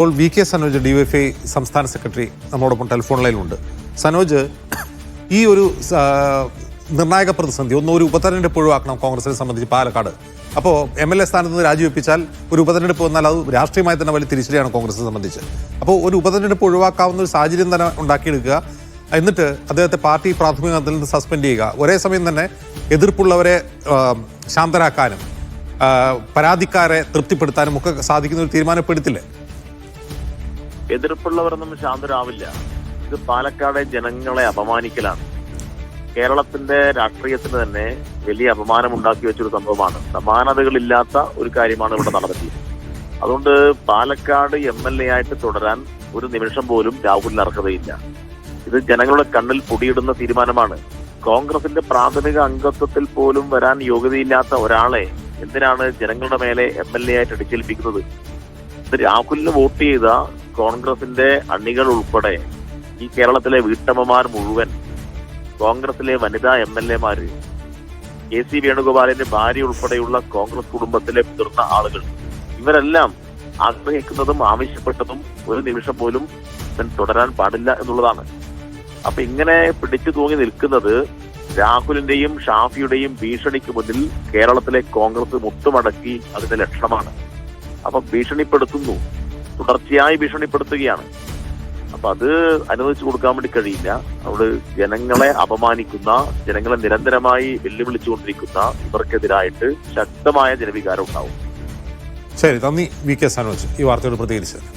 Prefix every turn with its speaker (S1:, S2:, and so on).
S1: ഇപ്പോൾ V K Sanoj DYFI സംസ്ഥാന secretary നമ്മോടൊപ്പം ടെലിഫോൺ ലൈനിലുണ്ട്. സനോജ്, ഈ ഒരു നിർണായക പ്രതിസന്ധി ഒരു ഉപതെരഞ്ഞെടുപ്പ് ഒഴിവാക്കണം കോൺഗ്രസിനെ സംബന്ധിച്ച് പാലക്കാട്. അപ്പോൾ MLA സ്ഥാനത്ത് നിന്ന് രാജിവെപ്പിച്ചാൽ ഒരു ഉപതെരഞ്ഞെടുപ്പ് വന്നാൽ അത് രാഷ്ട്രീയമായി തന്നെ വലിയ തിരിച്ചടിയാണ് കോൺഗ്രസിനെ സംബന്ധിച്ച്. അപ്പോൾ ഒരു ഉപതെരഞ്ഞെടുപ്പ് ഒഴിവാക്കാവുന്ന ഒരു സാഹചര്യം തന്നെ ഉണ്ടാക്കിയെടുക്കുക, എന്നിട്ട് അദ്ദേഹത്തെ പാർട്ടി പ്രാഥമിക തലത്തിൽ നിന്ന് സസ്പെൻഡ് ചെയ്യുക. ഒരേ സമയം തന്നെ എതിർപ്പുള്ളവരെ ശാന്തരാക്കാനും പരാതിക്കാരെ തൃപ്തിപ്പെടുത്താനും ഒക്കെ സാധിക്കുന്ന ഒരു തീരുമാനപ്പെടുത്തില്ലേ?
S2: എതിർപ്പുള്ളവരൊന്നും ശാന്തരാവില്ല. ഇത് പാലക്കാട് ജനങ്ങളെ അപമാനിക്കലാണ്. കേരളത്തിന്റെ രാഷ്ട്രീയത്തിന് തന്നെ വലിയ അപമാനം ഉണ്ടാക്കി വെച്ചൊരു സംഭവമാണ്. സമാനതകളില്ലാത്ത ഒരു കാര്യമാണ് ഇവിടെ നടന്നത്. അതുകൊണ്ട് പാലക്കാട് MLA ആയിട്ട് തുടരാൻ ഒരു നിമിഷം പോലും രാഹുലിന് അർഹതയില്ല. ഇത് ജനങ്ങളുടെ കണ്ണിൽ പൊടിയിടുന്ന തീരുമാനമാണ്. കോൺഗ്രസിന്റെ പ്രാഥമിക അംഗത്വത്തിൽ പോലും വരാൻ യോഗ്യതയില്ലാത്ത ഒരാളെ എന്തിനാണ് ജനങ്ങളുടെ മേലെ MLA ആയിട്ട് അടിച്ചേൽപ്പിക്കുന്നത്? ഇത് രാഹുലിന് വോട്ട് ചെയ്ത കോൺഗ്രസിന്റെ അണികൾ ഉൾപ്പെടെ ഈ കേരളത്തിലെ വീട്ടമ്മമാർ മുഴുവൻ, കോൺഗ്രസിലെ വനിതാ MLA മാര്, KC വേണുഗോപാലിന്റെ ഭാര്യ ഉൾപ്പെടെയുള്ള കോൺഗ്രസ് കുടുംബത്തിലെ മുതിർന്ന ആളുകൾ, ഇവരെല്ലാം ആഗ്രഹിക്കുന്നതും ആവശ്യപ്പെട്ടതും ഒരു നിമിഷം പോലും തുടരാൻ പാടില്ല എന്നുള്ളതാണ്. അപ്പൊ ഇങ്ങനെ പിടിച്ചു തൂങ്ങി നിൽക്കുന്നത് രാഹുലിന്റെയും ഷാഫിയുടെയും ഭീഷണിക്ക് മുന്നിൽ കേരളത്തിലെ കോൺഗ്രസ് മുട്ടുമടക്കി അതിന്റെ ലക്ഷണമാണ്. അപ്പൊ ഭീഷണിപ്പെടുത്തുന്നു, തുടർച്ചയായി ഭീഷണിപ്പെടുത്തുകയാണ്. അപ്പൊ അത് അനുവദിച്ചു കൊടുക്കാൻ വേണ്ടി കഴിയില്ല. അവിടെ ജനങ്ങളെ അപമാനിക്കുന്ന, ജനങ്ങളെ നിരന്തരമായി വെല്ലുവിളിച്ചുകൊണ്ടിരിക്കുന്ന ഇവർക്കെതിരായിട്ട് ശക്തമായ ജനവികാരം ഉണ്ടാവും.
S1: ശരി, നന്ദി വി കെ സനോജ് ഈ വാർത്തയോട് പ്രതികരിച്ചത്.